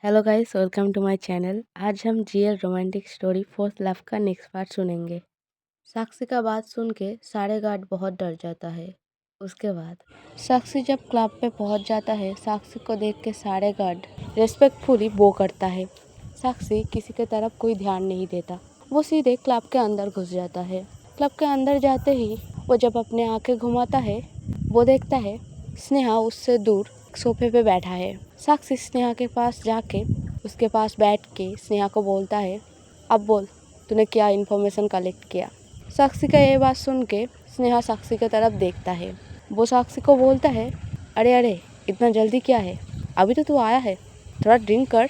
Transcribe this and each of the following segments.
Hello guys, welcome to my channel. आज हम real romantic story fourth love का next part सुनेंगे। साक्षी का बात सुन के सारे गार्ड बहुत डर जाता है। उसके बाद साक्षी जब क्लब पे पहुंच जाता है, साक्षी को देख के सारे गार्ड रेस्पेक्टफुली बो करता है। साक्षी किसी के तरफ कोई ध्यान नहीं देता, वो सीधे क्लब के अंदर घुस जाता है। क्लब के अंदर जाते ही वो जब अपने आंखें घुमाता है, वो देखता है स्नेहा उससे दूर सोफे पे बैठा है। साक्षी स्नेहा के पास जाके उसके पास बैठ के स्नेहा को बोलता है, अब बोल तूने क्या इन्फॉर्मेशन कलेक्ट किया। साक्षी का ये बात सुन के स्नेहा साक्षी की तरफ देखता है। वो साक्षी को बोलता है, अरे अरे इतना जल्दी क्या है, अभी तो तू आया है, थोड़ा ड्रिंक कर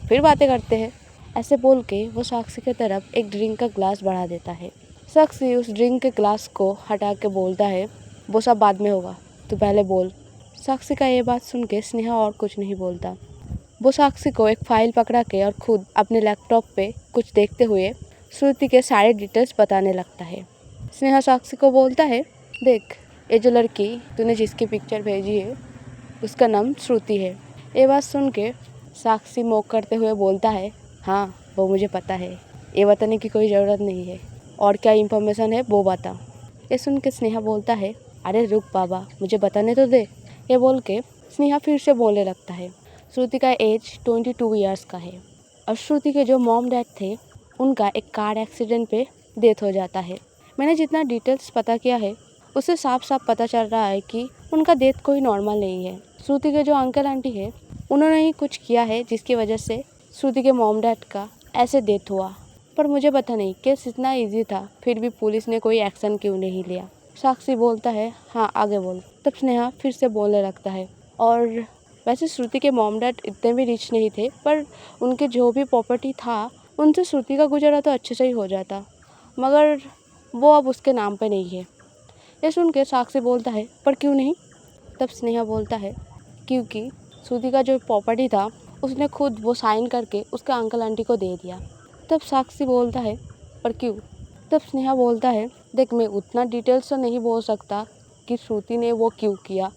फिर बातें करते हैं। ऐसे बोल के वो साक्षी की तरफ एक ड्रिंक का ग्लास बढ़ा देता है। साक्षी उस ड्रिंक के ग्लास को हटा के बोलता है, वो सब बाद में होगा, तू पहले बोल। साक्षी का ये बात सुन के स्नेहा और कुछ नहीं बोलता। वो साक्षी को एक फाइल पकड़ा के और खुद अपने लैपटॉप पे कुछ देखते हुए श्रुति के सारे डिटेल्स बताने लगता है। स्नेहा साक्षी को बोलता है, देख ये जो लड़की तूने जिसकी पिक्चर भेजी है उसका नाम श्रुति है। ये बात सुन के साक्षी मौक करते हुए बोलता है, हाँ वो मुझे पता है, ये बताने की कोई ज़रूरत नहीं है, और क्या इन्फॉर्मेशन है वो बता। ये सुन के स्नेहा बोलता है, अरे रुक बाबा मुझे बताने तो दे। ये बोल के स्नेहा फिर से बोलने लगता है। श्रुति का एज 22 ईयर्स का है और श्रुति के जो मॉम डैड थे उनका एक कार एक्सीडेंट पे डेथ हो जाता है। मैंने जितना डिटेल्स पता किया है उससे साफ साफ पता चल रहा है कि उनका डेथ कोई नॉर्मल नहीं है। श्रुति के जो अंकल आंटी है उन्होंने ही कुछ किया है जिसकी वजह से श्रुति के मॉम डैड का ऐसे डेथ हुआ। पर मुझे पता नहीं केस इतना ईजी था फिर भी पुलिस ने कोई एक्शन क्यों नहीं लिया। साक्षी बोलता है, हाँ आगे बोल। तब स्नेहा फिर से बोलने लगता है, और वैसे श्रुति के मॉम डैड इतने भी रिच नहीं थे, पर उनके जो भी प्रॉपर्टी था उनसे श्रुति का गुजारा तो अच्छे से ही हो जाता, मगर वो अब उसके नाम पे नहीं है। ये सुन के साक्षी बोलता है, पर क्यों नहीं। तब स्नेहा बोलता है, क्योंकि श्रुति का जो प्रॉपर्टी था उसने खुद वो साइन करके उसके अंकल आंटी को दे दिया। तब साक्षी बोलता है, पर क्यों। तब स्नेहा बोलता है, देख मैं उतना डिटेल्स तो नहीं बोल सकता कि श्रुति ने वो क्यों किया,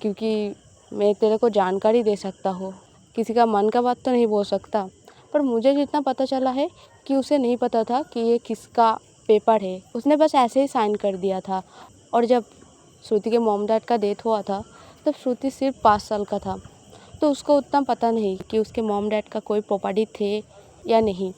क्योंकि मैं तेरे को जानकारी दे सकता हूँ, किसी का मन का बात तो नहीं बोल सकता। पर मुझे जितना पता चला है कि उसे नहीं पता था कि ये किसका पेपर है, उसने बस ऐसे ही साइन कर दिया था। और जब श्रुति के मॉम डैड का डेथ हुआ था तब श्रुति सिर्फ 5 साल का था, तो उसको उतना पता नहीं कि उसके मॉम डैड का कोई प्रॉपर्टी थे या नहीं।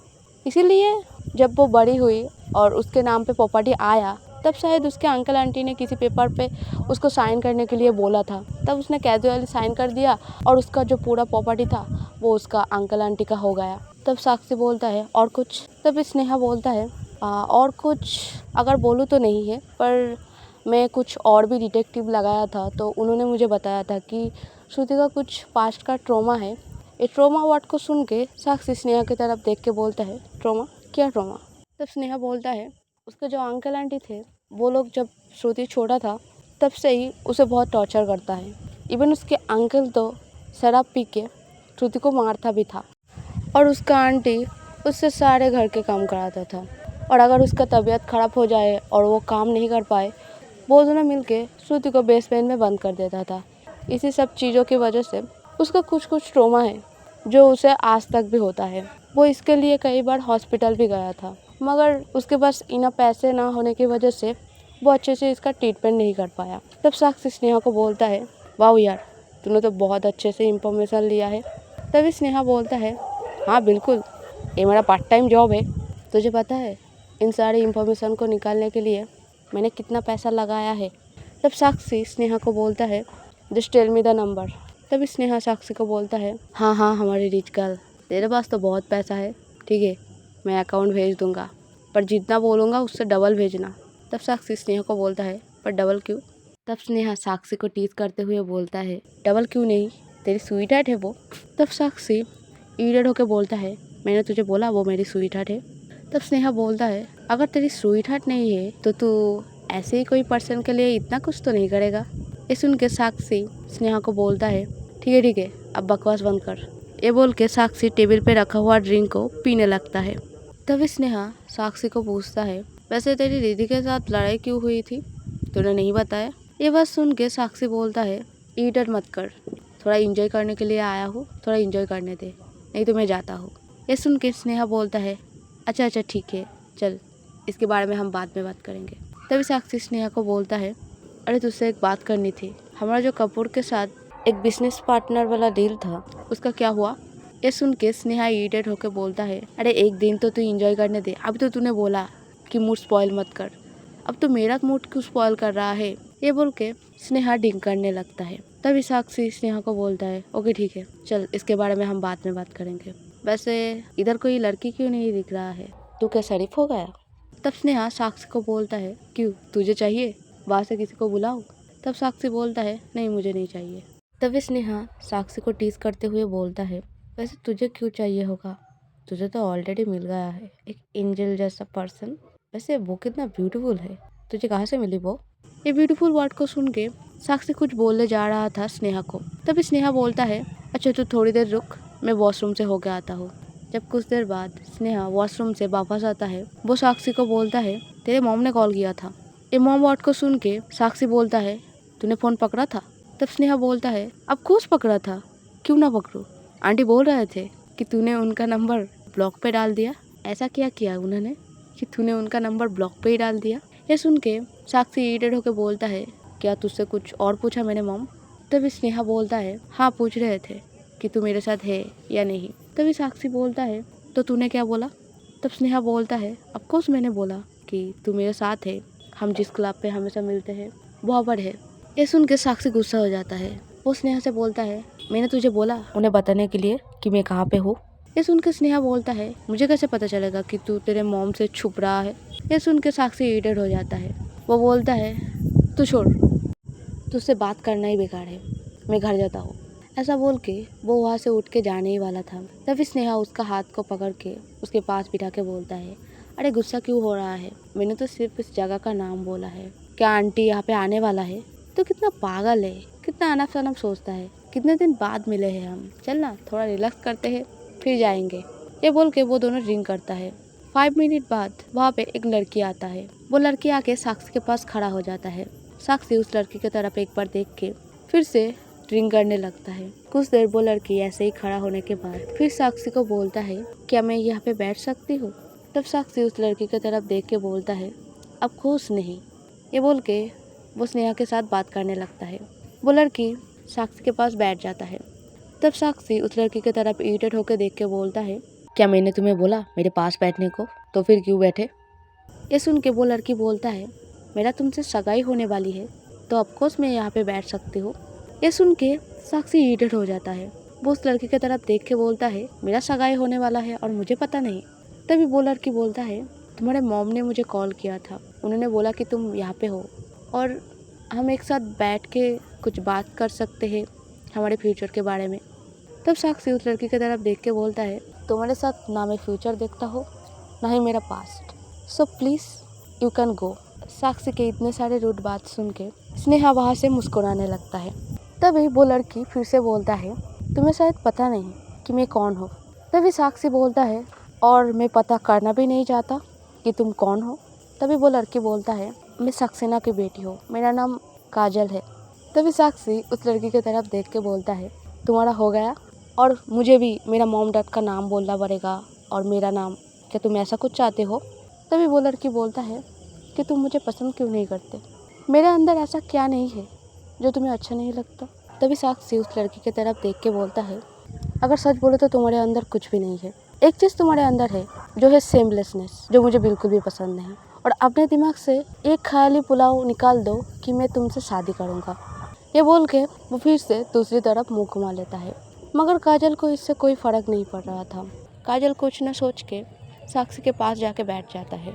इसीलिए जब वो बड़ी हुई और उसके नाम पे प्रॉपर्टी आया तब शायद उसके अंकल आंटी ने किसी पेपर पे उसको साइन करने के लिए बोला था, तब उसने कैजुअली साइन कर दिया और उसका जो पूरा प्रॉपर्टी था वो उसका अंकल आंटी का हो गया। तब साक्षी बोलता है, और कुछ। तब स्नेहा बोलता है, और कुछ अगर बोलूँ तो नहीं है, पर मैं कुछ और भी डिटेक्टिव लगाया था तो उन्होंने मुझे बताया था कि श्रुति का कुछ पास्ट का ट्रॉमा है। ये ट्रॉमा वर्ड को सुन के साक्षी स्नेहा की तरफ देख के बोलता है, ट्रॉमा, क्या ट्रॉमा। तब स्नेहा बोलता है, उसके जो अंकल आंटी थे वो लोग जब श्रुति छोटा था तब से ही उसे बहुत टॉर्चर करता है। इवन उसके अंकल तो शराब पी के श्रुति को मारता भी था, और उसका आंटी उससे सारे घर के काम कराता था, और अगर उसका तबीयत ख़राब हो जाए और वो काम नहीं कर पाए वो दोनों मिलके श्रुति को बेसमेंट में बंद कर देता था। इसी सब चीज़ों की वजह से उसका कुछ कुछ ट्रॉमा है जो उसे आज तक भी होता है। वो इसके लिए कई बार हॉस्पिटल भी गया था, मगर उसके पास इतना पैसे ना होने की वजह से वो अच्छे से इसका ट्रीटमेंट नहीं कर पाया। तब साक्षी स्नेहा को बोलता है, वाह यार तूने तो बहुत अच्छे से इंफॉर्मेशन लिया है। तभी स्नेहा बोलता है, हाँ बिल्कुल, ये मेरा पार्ट टाइम जॉब है। तुझे पता है इन सारी इंफॉर्मेशन को निकालने के लिए मैंने कितना पैसा लगाया है। तब साक्षी स्नेहा को बोलता है, just tell me the number. तभी स्नेहा साक्षी को बोलता है, हाँ हाँ हमारी रिच गर्ल, तेरे पास तो बहुत पैसा है, ठीक है मैं अकाउंट भेज दूँगा, पर जितना बोलूँगा उससे डबल भेजना। तब साक्षी स्नेहा को बोलता है, पर डबल क्यों। तब स्नेहा साक्षी को टीज करते हुए बोलता है, डबल क्यों नहीं, तेरी स्वीट हार्ट है वो। तब साक्षी इरिटेट होकर बोलता है, मैंने तुझे बोला वो मेरी स्वीट हार्ट है। तब स्नेहा बोलता है, अगर तेरी स्वीट हार्ट नहीं है तो तू ऐसे ही कोई पर्सन के लिए इतना कुछ तो नहीं करेगा। ये सुन के साक्षी स्नेहा को बोलता है, ठीक है अब बकवास बंद कर। ये बोल के साक्षी टेबल पे रखा हुआ ड्रिंक को पीने लगता है। तभी स्नेहा साक्षी को पूछता है, वैसे तेरी दीदी के साथ लड़ाई क्यों हुई थी, तूने नहीं बताया। ये बात सुन के साक्षी बोलता है, इरिटेट मत कर, थोड़ा इंजॉय करने के लिए आया हूँ, थोड़ा इंजॉय करने दे। नहीं तो मैं जाता हूँ। ये सुन के स्नेहा बोलता है अच्छा अच्छा ठीक है, चल इसके बारे में हम बाद में बात करेंगे। तभी साक्षी स्नेहा को बोलता है अरे तुझसे एक बात करनी थी, हमारा जो कपूर के साथ एक बिजनेस पार्टनर वाला डील था उसका क्या हुआ। ये सुन के स्नेहा इरिटेट होकर बोलता है अरे एक दिन तो तू एंजॉय करने दे, अभी तो तूने बोला कि मूड स्पॉइल मत कर, अब तो मेरा मूड क्यों स्पॉइल कर रहा है। ये बोल के स्नेहा डिंग करने लगता है। तभी साक्षी स्नेहा को बोलता है ओके ठीक है, चल इसके बारे में हम बाद में बात करेंगे। वैसे इधर कोई लड़की क्यों नहीं दिख रहा है, तू क्या शरीफ हो गया। तब स्नेहा साक्षी को बोलता है क्यों तुझे चाहिए, बाहर से किसी को बुलाऊं। तब साक्षी बोलता है नहीं मुझे नहीं चाहिए। तभी स्नेहा साक्षी को टीज करते हुए बोलता है वैसे तुझे क्यों चाहिए होगा, तुझे तो ऑलरेडी मिल गया है एक एंजल जैसा पर्सन। वैसे वो कितना ब्यूटीफुल है, तुझे कहाँ से मिली वो। ये ब्यूटीफुल वर्ड को सुन के साक्षी कुछ बोलने जा रहा था स्नेहा को। तभी स्नेहा बोलता है अच्छा तू थोड़ी देर रुक, मैं वॉशरूम से होके आता हूँ। जब कुछ देर बाद स्नेहा वॉशरूम से वापस आता है वो साक्षी को बोलता है तेरे मॉम ने कॉल किया था। ये मॉम वर्ड को सुन के साक्षी बोलता है तूने फोन पकड़ा था। तब स्नेहा बोलता है अब कुछ पकड़ा था, क्यों ना पकड़ू, आंटी बोल रहे थे कि तूने उनका नंबर ब्लॉक पे डाल दिया। ऐसा क्या किया उन्होंने कि तूने उनका नंबर ब्लॉक पे ही डाल दिया। ये सुन के साक्षी इरिटेट होकर बोलता है क्या तुझसे कुछ और पूछा मैंने मॉम। तभी स्नेहा बोलता है हाँ पूछ रहे थे कि तू मेरे साथ है या नहीं। तभी साक्षी बोलता है तो तूने क्या बोला। तब स्नेहा बोलता है ऑफकोर्स मैंने बोला कि तू मेरे साथ है, हम जिस क्लब पे हमेशा मिलते हैं वहाँ पर है। ये सुन के साक्षी गुस्सा हो जाता है, वो स्नेहा से बोलता है मैंने तुझे बोला उन्हें बताने के लिए कि मैं कहाँ पे हूँ। ये सुन के स्नेहा बोलता है मुझे कैसे पता चलेगा कि तू तेरे मॉम से छुप रहा है। ये सुन के साक्षी इरिटेट हो जाता है, वो बोलता है तू छोड़, तुझसे बात करना ही बेकार है, मैं घर जाता हूँ। ऐसा बोल के वो वहाँ से उठ के जाने ही वाला था। तभी स्नेहा उसका हाथ को पकड़ के उसके पास बिठा के बोलता है अरे गुस्सा क्यों हो रहा है, मैंने तो सिर्फ इस जगह का नाम बोला है, क्या आंटी यहाँ पे आने वाला है। तो कितना पागल है, कितना अनप शनप सोचता है, कितने दिन बाद मिले हैं हम, चल ना थोड़ा रिलैक्स करते हैं फिर जाएंगे। ये बोल के वो दोनों ड्रिंक करता है। 5 मिनट बाद वहाँ पे एक लड़की आता है, वो लड़की आके साक्षी के पास खड़ा हो जाता है। साक्षी उस लड़की की तरफ एक बार देख के फिर से ड्रिंक करने लगता है। कुछ देर वो लड़की ऐसे ही खड़ा होने के बाद फिर साक्षी को बोलता है क्या मैं यहाँ पे बैठ सकती हूँ। तब साक्षी उस लड़की की तरफ देख के बोलता है अब खुश नहीं। ये बोल के वो स्नेहा के साथ बात करने लगता है। वो लड़की साक्षी के पास बैठ जाता है। तब साक्षी उस लड़की की तरफ इरिटेट होकर देख के बोलता है क्या मैंने तुम्हें बोला मेरे पास बैठने को, तो फिर क्यों बैठे। ये सुन के वो लड़की बोलता है मेरा तुमसे सगाई होने वाली है तो ऑफकोर्स मैं यहाँ पे बैठ सकती हूँ। ये सुन के साक्षी इरिटेट हो जाता है, वो उस लड़की की तरफ देख के बोलता है मेरा सगाई होने वाला है और मुझे पता नहीं। तभी वो लड़की बोलता है तुम्हारे मॉम ने मुझे कॉल किया था, उन्होंने बोला कि तुम यहाँ पे हो और हम एक साथ बैठ के कुछ बात कर सकते हैं हमारे फ्यूचर के बारे में। तब साक्षी उस लड़की की तरफ देख के बोलता है तुम्हारे साथ ना मैं फ्यूचर देखता हूँ ना ही मेरा past, so please you can go. Sakshi के इतने सारे रूड बात सुन के स्नेहा वहाँ से मुस्कुराने लगता है। तभी वो लड़की फिर से बोलता है तुम्हें शायद पता नहीं कि मैं कौन हूँ। तभी साक्षी बोलता है और मैं पता करना भी नहीं चाहता कि तुम कौन हो। तभी वो लड़की बोलता है मैं सक्सेना की बेटी हूँ, मेरा नाम काजल है। तभी साक्षी उस लड़की की तरफ देख के बोलता है तुम्हारा हो गया और मुझे भी मेरा मॉम डैड का नाम बोलना पड़ेगा और मेरा नाम, क्या तुम ऐसा कुछ चाहते हो। तभी वो लड़की बोलता है कि तुम मुझे पसंद क्यों नहीं करते, मेरे अंदर ऐसा क्या नहीं है जो तुम्हें अच्छा नहीं लगता। तभी साक्षी उस लड़की की तरफ देख के बोलता है अगर सच बोलो तो तुम्हारे अंदर कुछ भी नहीं है, एक चीज़ तुम्हारे अंदर है जो है सेमलेसनेस, जो मुझे बिल्कुल भी पसंद नहीं। और अपने दिमाग से एक ख्याली पुलाव निकाल दो कि मैं तुमसे शादी करूँगा। ये बोल के वो फिर से दूसरी तरफ मुँह घुमा लेता है, मगर काजल को इससे कोई फ़र्क नहीं पड़ रहा था। काजल कुछ न सोच के साक्षी के पास जाके बैठ जाता है।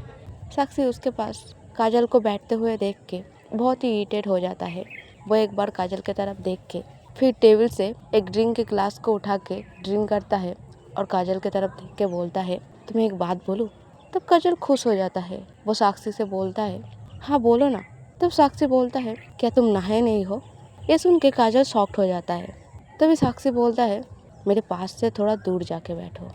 साक्षी उसके पास काजल को बैठते हुए देख के बहुत ही इरिटेट हो जाता है। वो एक बार काजल की तरफ देख के फिर टेबल से एक ड्रिंक के ग्लास को उठा के ड्रिंक करता है और काजल की तरफ देख के बोलता है तुम्हें एक बात बोलूं। तब काजल खुश हो जाता है, वो साक्षी से बोलता है हाँ बोलो ना। तब साक्षी बोलता है क्या तुम नहाए नहीं हो। ये सुन के काजल शॉक्ड हो जाता है। तभी साक्षी बोलता है मेरे पास से थोड़ा दूर जाके बैठो,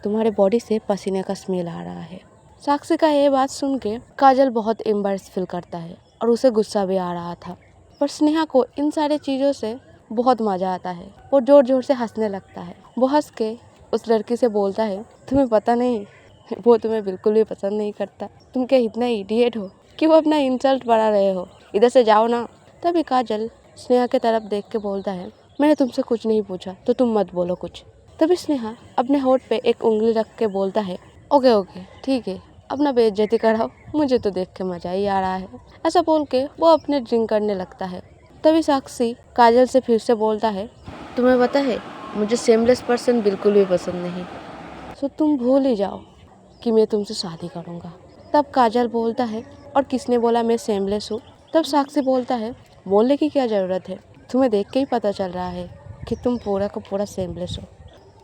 तुम्हारे बॉडी से पसीने का स्मेल आ रहा है। साक्षी का ये बात सुन के काजल बहुत एम्बैरेस फील करता है और उसे गुस्सा भी आ रहा था, पर स्नेहा को इन सारी चीज़ों से बहुत मज़ा आता है। वो ज़ोर ज़ोर से हंसने लगता है। वो हंस के उस लड़की से बोलता है, तुम्हें पता नहीं वो तुम्हें बिल्कुल भी पसंद नहीं करता। तुम क्या इतना इडियट हो कि वो अपना इंसल्ट बढ़ा रहे हो, इधर से जाओ ना। तभी काजल स्नेहा की तरफ देख के बोलता है, मैंने तुमसे कुछ नहीं पूछा तो तुम मत बोलो कुछ। तभी स्नेहा अपने होठ पे एक उंगली रख के बोलता है, ओके ओके ठीक है, अपना बेइज्जती कराओ, मुझे तो देख के मजा ही आ रहा है। ऐसा बोल के वो अपने ड्रिंक करने लगता है। तभी साक्षी काजल से फिर से बोलता है, तुम्हें पता है मुझे सेमलेस पर्सन बिल्कुल भी पसंद नहीं, सो तुम भूल ही जाओ कि मैं तुमसे शादी करूँगा। तब काजल बोलता है, और किसने बोला मैं सेमलेस हूँ? तब साक्षी बोलता है, बोलने की क्या ज़रूरत है, तुम्हें देख के ही पता चल रहा है कि तुम पूरा का पूरा सेमलेस हो।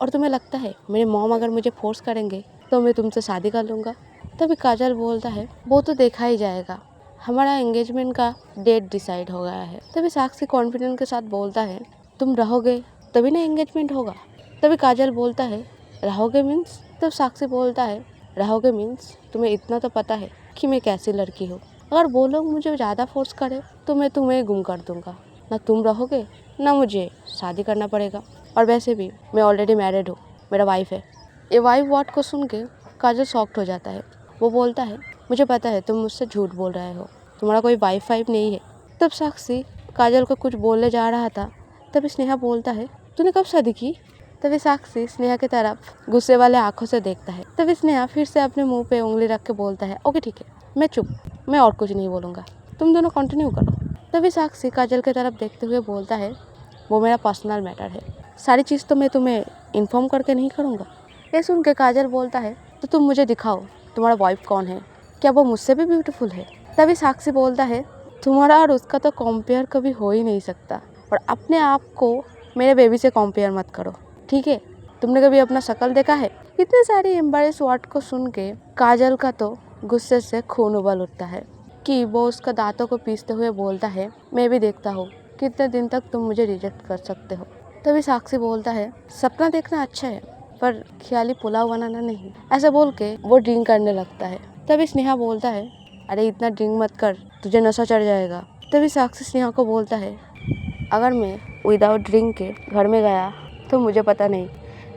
और तुम्हें लगता है मेरे मॉम अगर मुझे फोर्स करेंगे तो मैं तुमसे शादी कर लूँगा? तभी काजल बोलता है, वो तो देखा ही जाएगा, हमारा एंगेजमेंट का डेट डिसाइड हो गया है। तभी साक्षी कॉन्फिडेंस के साथ बोलता है, तुम रहोगे तभी ना एंगेजमेंट होगा। तभी काजल बोलता है, रहोगे मीन्स? तब साक्षी बोलता है, रहोगे मीन्स तुम्हें इतना तो पता है कि मैं कैसी लड़की हूँ, अगर वो लोग मुझे ज़्यादा फोर्स करे तो मैं तुम्हें गुम कर दूँगा, ना तुम रहोगे ना मुझे शादी करना पड़ेगा। और वैसे भी मैं ऑलरेडी मैरिड हूँ, मेरा वाइफ है। ये वाइफ वर्ड को सुन के काजल शॉक्ड हो जाता है। वो बोलता है, मुझे पता है तुम मुझसे झूठ बोल रहे हो, तुम्हारा कोई वाइफ नहीं है। तब साक्षी काजल को कुछ बोलने जा रहा था, तभी स्नेहा बोलता है, तूने कब शादी की? तभी साक्षी स्नेहा की तरफ गुस्से वाले आंखों से देखता है। तभी स्नेहा फिर से अपने मुंह पे उंगली रख के बोलता है, ओके ठीक है, मैं चुप, मैं और कुछ नहीं बोलूँगा, तुम दोनों कंटिन्यू करो। तभी साक्षी काजल की तरफ देखते हुए बोलता है, वो मेरा पर्सनल मैटर है, सारी चीज़ तो मैं तुम्हें इन्फॉर्म करके नहीं करूँगा। ये सुन के काजल बोलता है, तो तुम मुझे दिखाओ तुम्हारा वाइफ कौन है, क्या वो मुझसे भी ब्यूटीफुल है? तभी साक्षी बोलता है, तुम्हारा और उसका तो कंपेयर कभी हो ही नहीं सकता, और अपने आप को मेरे बेबी से कंपेयर मत करो, ठीक है? तुमने कभी अपना शक्ल देखा है? इतने सारे एम्बैरेस वर्ड को सुन के काजल का तो गुस्से से खून उबल उठता है कि वो उसका दांतों को पीसते हुए बोलता है, मैं भी देखता हूँ कितने दिन तक तुम मुझे रिजेक्ट कर सकते हो। तभी साक्षी बोलता है, सपना देखना अच्छा है पर ख्याली पुलाव बनाना नहीं। ऐसा बोल के वो ड्रिंक करने लगता है। तभी स्नेहा बोलता है, अरे इतना ड्रिंक मत कर, तुझे नशा चढ़ जाएगा। तभी साक्षी स्नेहा को बोलता है, अगर मैं विदाउट ड्रिंक के घर में गया तो मुझे पता नहीं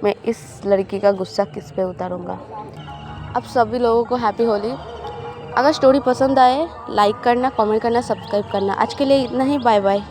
मैं इस लड़की का गुस्सा किस पे उतारूँगा। अब सभी लोगों को हैप्पी होली। अगर स्टोरी पसंद आए लाइक करना, कमेंट करना, सब्सक्राइब करना। आज के लिए इतना ही, बाय बाय।